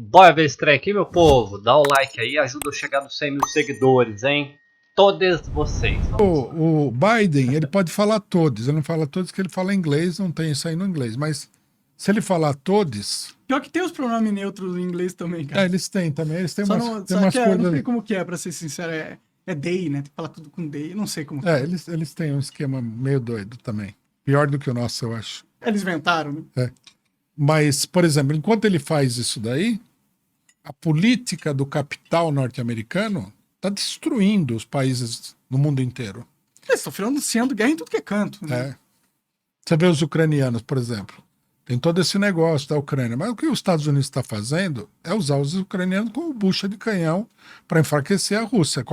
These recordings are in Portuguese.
Bora ver esse trem aqui, meu povo. Dá o like aí, ajuda eu a chegar nos 100 mil seguidores, hein? Todos vocês. Vamos lá. O Biden, ele pode falar todos. Ele não fala todos que ele fala inglês, não tem isso aí no inglês. Mas se ele falar todos... Pior que tem os pronomes neutros em inglês também, cara. eles têm também. Eles têm Só umas, não, tem só umas que coisas... eu não sei ali. como que é, pra ser sincero. É they, né? Tem que falar tudo com they. Não sei como que é. Eles têm um esquema meio doido também. Pior do que o nosso, eu acho. Eles inventaram, né? Mas, por exemplo, enquanto ele faz isso daí, a política do capital norte-americano está destruindo os países no mundo inteiro. Eles estão financiando guerra em tudo que é canto. Né? Você vê os ucranianos, por exemplo. Tem todo esse negócio da Ucrânia. Mas o que os Estados Unidos está fazendo é usar os ucranianos como bucha de canhão para enfraquecer a Rússia.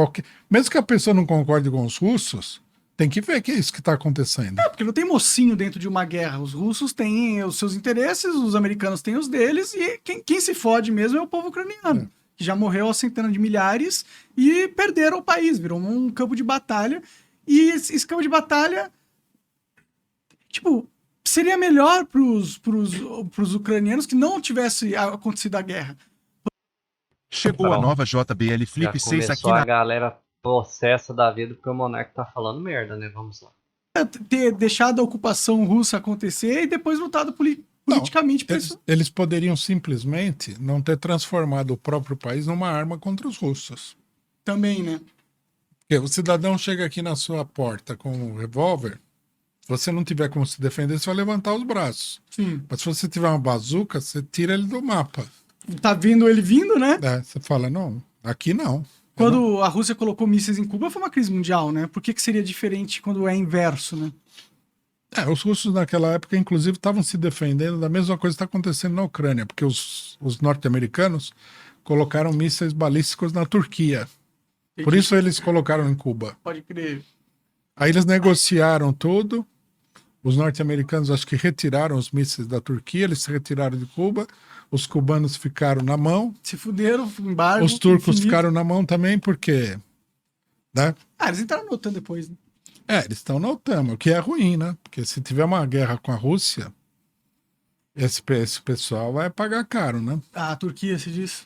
Mesmo que a pessoa não concorde com os russos, tem que ver que é isso que está acontecendo. Porque não tem mocinho dentro de uma guerra. Os russos têm os seus interesses, os americanos têm os deles, e quem se fode mesmo é o povo ucraniano, que já morreu a centenas de milhares e perderam o país, virou um campo de batalha. E esse campo de batalha, tipo, seria melhor pros ucranianos que não tivesse acontecido a guerra. Chegou a nova JBL Flip 6 aqui a na... galera processa da vida porque o Monark tá falando merda, né? Vamos lá. Ter deixado a ocupação russa acontecer e depois lutado politicamente por isso. Eles poderiam simplesmente não ter transformado o próprio país numa arma contra os russos. Também, né? Porque o cidadão chega aqui na sua porta com um revólver, se você não tiver como se defender, você vai levantar os braços. Sim. Mas se você tiver uma bazuca, você tira ele do mapa. Tá vindo ele vindo, né? Você fala, não, aqui não. Quando a Rússia colocou mísseis em Cuba, foi uma crise mundial, né? Por que seria diferente quando é inverso, né? Os russos naquela época, inclusive, estavam se defendendo da mesma coisa que está acontecendo na Ucrânia, porque os norte-americanos colocaram mísseis balísticos na Turquia. Por isso eles colocaram em Cuba. Pode crer. Aí eles negociaram tudo. Os norte-americanos acho que retiraram os mísseis da Turquia, eles se retiraram de Cuba. Os cubanos ficaram na mão. Se fuderam, embargo. Os turcos infinito. ficaram na mão também, porque... Né? Eles entraram na OTAN depois, né? Eles estão na OTAN, o que é ruim, né? Porque se tiver uma guerra com a Rússia, esse pessoal vai pagar caro, né? A Turquia, se diz.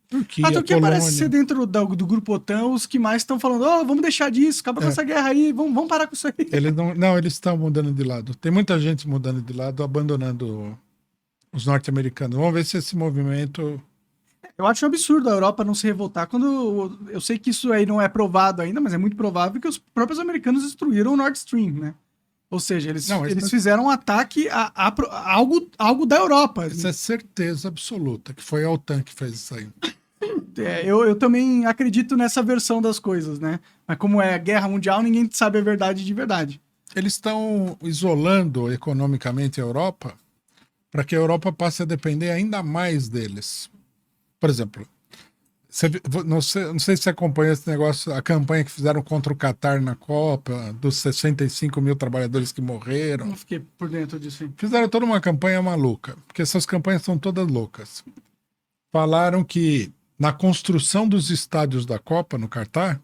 Turquia, A Turquia Polônia. parece ser dentro do grupo OTAN os que mais estão falando, vamos deixar disso, acaba com essa guerra aí, vamos parar com isso aí. Eles estão mudando de lado. Tem muita gente mudando de lado, abandonando os norte-americanos. Vamos ver se esse movimento... Eu acho um absurdo a Europa não se revoltar quando... Eu sei que isso aí não é provado ainda, mas é muito provável que os próprios americanos destruíram o Nord Stream, né? Ou seja, eles fizeram um ataque a algo da Europa. Isso é certeza absoluta, que foi a OTAN que fez isso aí. Eu também acredito nessa versão das coisas, né? Mas como é guerra mundial, ninguém sabe a verdade de verdade. Eles estão isolando economicamente a Europa para que a Europa passe a depender ainda mais deles. Por exemplo, não sei se você acompanha esse negócio, a campanha que fizeram contra o Catar na Copa, dos 65 mil trabalhadores que morreram. Não fiquei por dentro disso. Hein? Fizeram toda uma campanha maluca, porque essas campanhas são todas loucas. Falaram que na construção dos estádios da Copa, no Catar,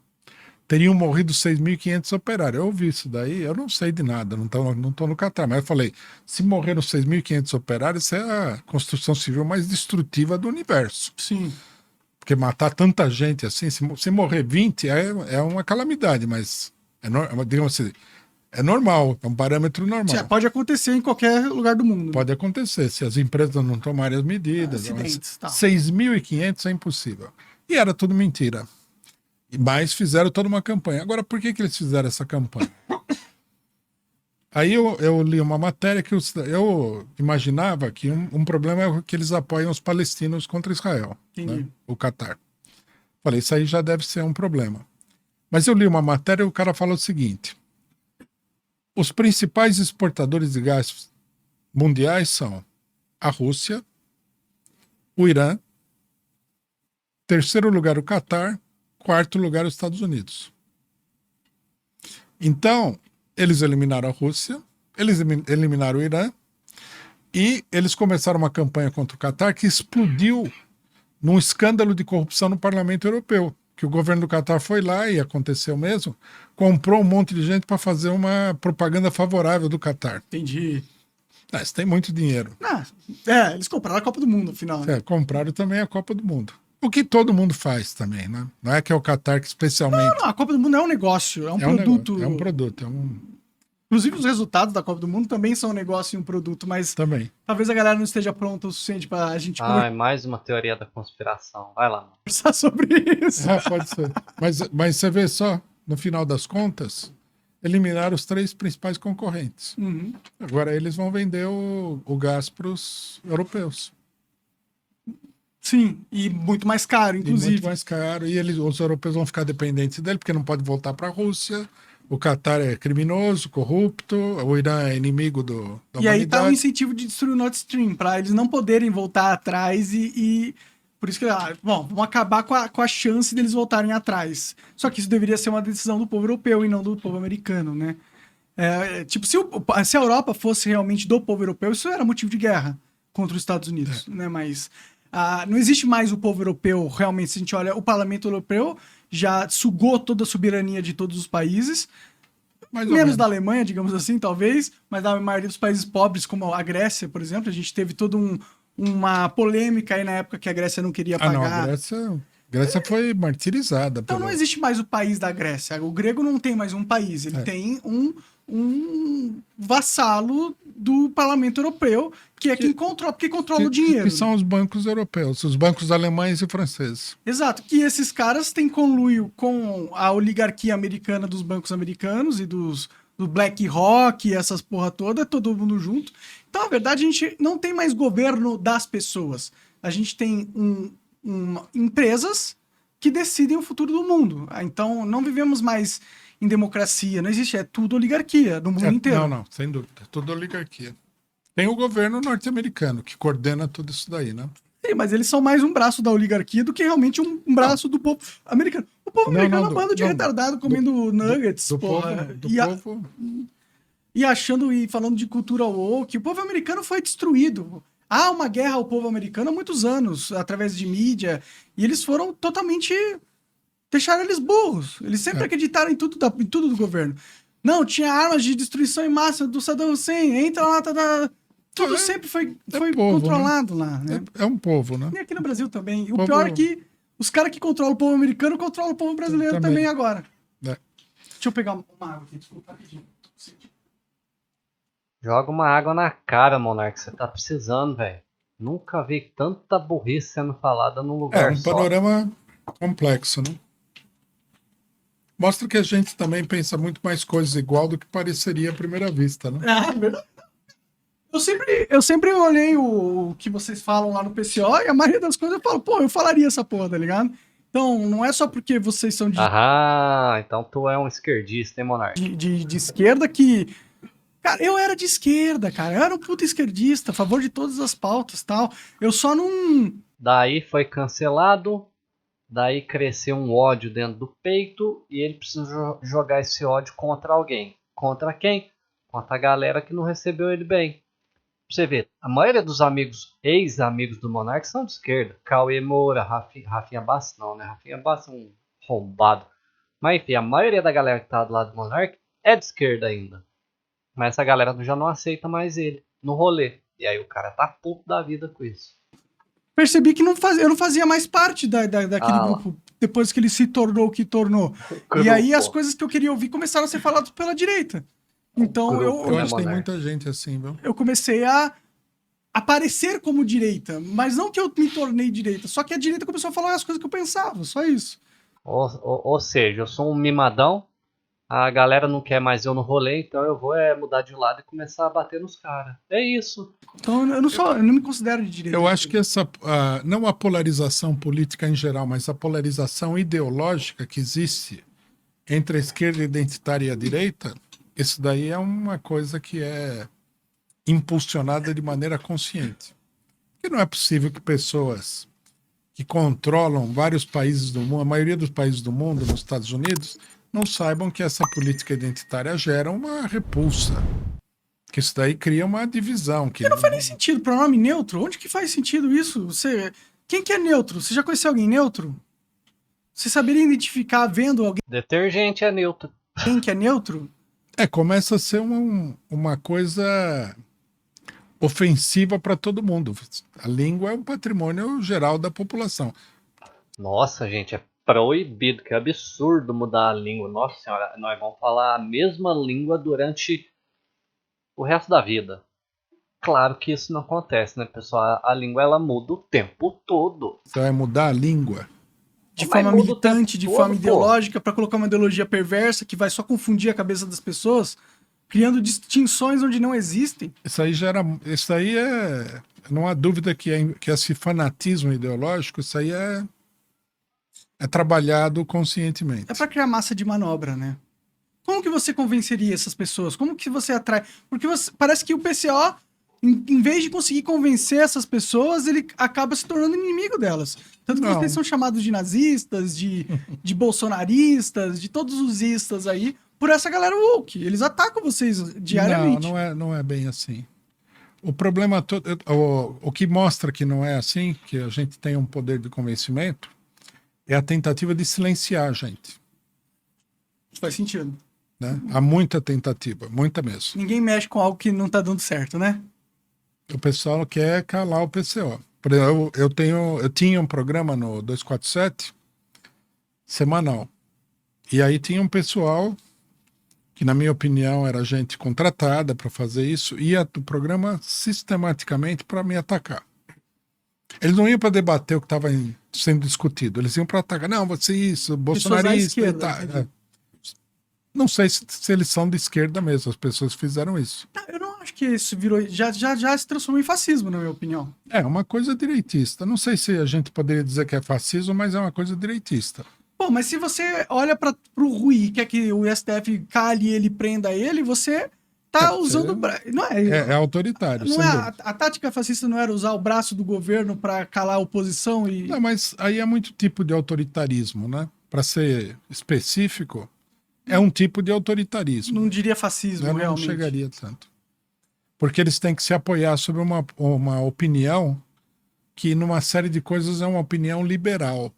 teriam morrido 6.500 operários. Eu ouvi isso daí, eu não sei de nada, não tô no Catar, mas eu falei, se morreram 6.500 operários, isso é a construção civil mais destrutiva do universo. Sim. Porque matar tanta gente assim, se morrer 20 é uma calamidade, mas digamos assim, é normal, é um parâmetro normal. Pode acontecer em qualquer lugar do mundo. Pode acontecer, se as empresas não tomarem as medidas. 6.500 é impossível. E era tudo mentira. Mas fizeram toda uma campanha. Agora, por que eles fizeram essa campanha? Aí eu li uma matéria que eu imaginava que um problema é que eles apoiam os palestinos contra Israel, né? O Catar. Falei, isso aí já deve ser um problema. Mas eu li uma matéria e o cara falou o seguinte: os principais exportadores de gás mundiais são a Rússia, o Irã, terceiro lugar o Catar, quarto lugar os Estados Unidos. Então, eles eliminaram a Rússia, eles eliminaram o Irã e eles começaram uma campanha contra o Catar que explodiu num escândalo de corrupção no Parlamento Europeu, que o governo do Catar foi lá, e aconteceu mesmo, comprou um monte de gente para fazer uma propaganda favorável do Catar. Entendi. Eles têm muito dinheiro. Eles compraram a Copa do Mundo, afinal. Compraram também a Copa do Mundo. O que todo mundo faz também, né? Não é que é o Qatar que especialmente... Não, a Copa do Mundo é um negócio, é um produto. É um produto, Inclusive os resultados da Copa do Mundo também são um negócio e um produto, mas também. Talvez a galera não esteja pronta o suficiente pra gente Mais uma teoria da conspiração. Vai lá, mano. conversar sobre isso. Pode ser. Mas você vê só, no final das contas, eliminaram os 3 principais concorrentes. Uhum. Agora eles vão vender o gás para os europeus. Sim, e muito mais caro, inclusive. E muito mais caro. E os europeus vão ficar dependentes dele, porque não pode voltar para a Rússia. O Qatar é criminoso, corrupto, o Irã é inimigo da humanidade. E aí tá o incentivo de destruir o Nord Stream, para eles não poderem voltar atrás e por isso que, vamos acabar com a chance deles voltarem atrás. Só que isso deveria ser uma decisão do povo europeu e não do povo americano, né? Tipo, se a Europa fosse realmente do povo europeu, isso era motivo de guerra contra os Estados Unidos, né? Mas não existe mais o povo europeu, realmente, se a gente olha, o Parlamento Europeu já sugou toda a soberania de todos os países, menos da Alemanha, digamos assim, talvez, mas da maioria dos países pobres, como a Grécia, por exemplo. A gente teve toda uma polêmica aí na época que a Grécia não queria pagar. Não, a Grécia foi martirizada. Então não existe mais o país da Grécia. O grego não tem mais um país, ele tem um vassalo do Parlamento Europeu, que controla o dinheiro. Que são os bancos europeus, os bancos alemães e franceses. Exato, que esses caras têm conluio com a oligarquia americana dos bancos americanos e do BlackRock e essas porra toda, todo mundo junto. Então, na verdade, a gente não tem mais governo das pessoas. A gente tem empresas que decidem o futuro do mundo. Então, não vivemos mais em democracia, não existe, é tudo oligarquia no mundo inteiro. Não, sem dúvida, é tudo oligarquia. Tem o governo norte-americano que coordena tudo isso daí, né? Sim, mas eles são mais um braço da oligarquia do que realmente um braço do povo americano. O povo americano é um bando de retardado comendo nuggets, porra. E achando e falando de cultura woke, o povo americano foi destruído. Há uma guerra ao povo americano há muitos anos, através de mídia, e eles foram totalmente... Deixaram eles burros. Eles sempre acreditaram em tudo do governo. Não, tinha armas de destruição em massa do Saddam Hussein, entra lá, tudo sempre foi povo, controlado, né? lá, né? É um povo, né? E aqui no Brasil também. O pior é que os caras que controlam o povo americano controlam o povo brasileiro também agora. Deixa eu pegar uma água aqui, desculpa, rapidinho. Joga uma água na cara, Monark, você tá precisando, velho. Nunca vi tanta burrice sendo falada num lugar só. Panorama complexo, né? Mostra que a gente também pensa muito mais coisas igual do que pareceria à primeira vista, né? Verdade. Eu sempre olhei o que vocês falam lá no PCO e a maioria das coisas eu falo, eu falaria essa porra, tá ligado? Então, não é só porque vocês são então tu é um esquerdista, hein, Monark? De esquerda que... Cara, eu era de esquerda, cara. Eu era um puta esquerdista, a favor de todas as pautas e tal. Eu só não... Daí foi cancelado, daí cresceu um ódio dentro do peito e ele precisa jogar esse ódio contra alguém. Contra quem? Contra a galera que não recebeu ele bem. Pra você ver, a maioria dos ex-amigos do Monark são de esquerda. Cauê Moura, Rafinha Bastos não, né? Rafinha Bastos é um roubado. Mas enfim, a maioria da galera que tá do lado do Monark é de esquerda ainda. Mas essa galera já não aceita mais ele no rolê. E aí o cara tá puto da vida com isso. Percebi que eu não fazia mais parte daquele grupo depois que ele se tornou o que tornou. E aí as coisas que eu queria ouvir começaram a ser faladas pela direita. Então eu acho que tem muita gente assim, viu? Eu comecei a aparecer como direita, mas não que eu me tornei direita, só que a direita começou a falar as coisas que eu pensava, só isso. Ou seja, eu sou um mimadão, a galera não quer mais eu no rolê, então eu vou mudar de lado e começar a bater nos caras. É isso. Então eu não me considero de direita. Eu acho que não a polarização política em geral, mas a polarização ideológica que existe entre a esquerda identitária e a direita, isso daí é uma coisa que é impulsionada de maneira consciente. Porque não é possível que pessoas que controlam vários países do mundo, a maioria dos países do mundo, nos Estados Unidos, não saibam que essa política identitária gera uma repulsa. Que isso daí cria uma divisão. Que não faz nem sentido. Pronome neutro? Onde que faz sentido isso? Quem que é neutro? Você já conheceu alguém neutro? Você saberia identificar vendo alguém... Detergente é neutro. Quem que é neutro? Começa a ser uma coisa ofensiva para todo mundo. A língua é um patrimônio geral da população. Nossa, gente, é proibido, que absurdo mudar a língua. Nossa senhora, nós vamos falar a mesma língua durante o resto da vida. Claro que isso não acontece, né, pessoal? A língua ela muda o tempo todo. Você vai mudar a língua? De Mas forma muda o militante, tempo de todo, forma pô. ideológica, para colocar uma ideologia perversa que vai só confundir a cabeça das pessoas, criando distinções onde não existem. Isso aí é. Não há dúvida que esse fanatismo ideológico, isso aí é trabalhado conscientemente. É para criar massa de manobra, né? Como que você convenceria essas pessoas? Como que você atrai? Porque parece que o PCO, em vez de conseguir convencer essas pessoas, ele acaba se tornando inimigo delas. Tanto que Não. vocês são chamados de nazistas, de bolsonaristas, de todos os istas aí, por essa galera woke. Eles atacam vocês diariamente. Não é bem assim. O problema todo, o que mostra que não é assim, que a gente tem um poder de convencimento, é a tentativa de silenciar a gente. Faz sentido. Né? Há muita tentativa, muita mesmo. Ninguém mexe com algo que não tá dando certo, né? O pessoal quer calar o PCO. Por exemplo, eu tinha um programa no 247 semanal. E aí tinha um pessoal que, na minha opinião, era gente contratada para fazer isso, ia do programa sistematicamente para me atacar. Eles não iam para debater o que estava sendo discutido, eles iam para atacar. Não, você isso, bolsonarista e tal. Não sei se eles são de esquerda mesmo, as pessoas fizeram isso. Eu não acho que isso virou. Já se transformou em fascismo, na minha opinião. É uma coisa direitista. Não sei se a gente poderia dizer que é fascismo, mas é uma coisa direitista. Pô, mas se você olha pro Rui, quer que o STF cale ele, prenda ele, você tá usando. Não é, é autoritário. Não é, a tática fascista não era usar o braço do governo para calar a oposição e. Não, mas aí é muito tipo de autoritarismo, né? Para ser específico, é um tipo de autoritarismo. Não diria fascismo, Não realmente. Não chegaria tanto. Porque eles têm que se apoiar sobre uma opinião que, numa série de coisas, é uma opinião liberal.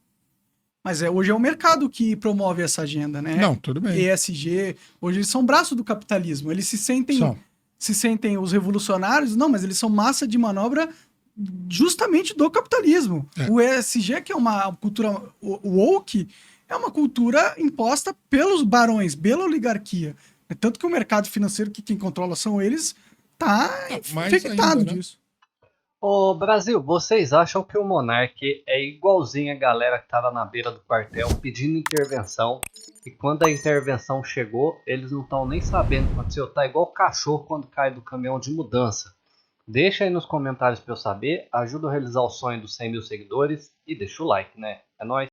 Mas hoje é o mercado que promove essa agenda, né? Não, tudo bem. ESG, hoje eles são braço do capitalismo. Eles se sentem os revolucionários, não, mas eles são massa de manobra justamente do capitalismo. É. O ESG, que é uma cultura woke, é uma cultura imposta pelos barões, pela oligarquia. Tanto que o mercado financeiro, que quem controla são eles, tá infectado ainda, né? disso. Ô Brasil, vocês acham que o Monark é igualzinho a galera que tava na beira do quartel pedindo intervenção e quando a intervenção chegou, eles não estão nem sabendo o que aconteceu? Tá igual o cachorro quando cai do caminhão de mudança. Deixa aí nos comentários pra eu saber, ajuda a realizar o sonho dos 100 mil seguidores e deixa o like, né? É nóis!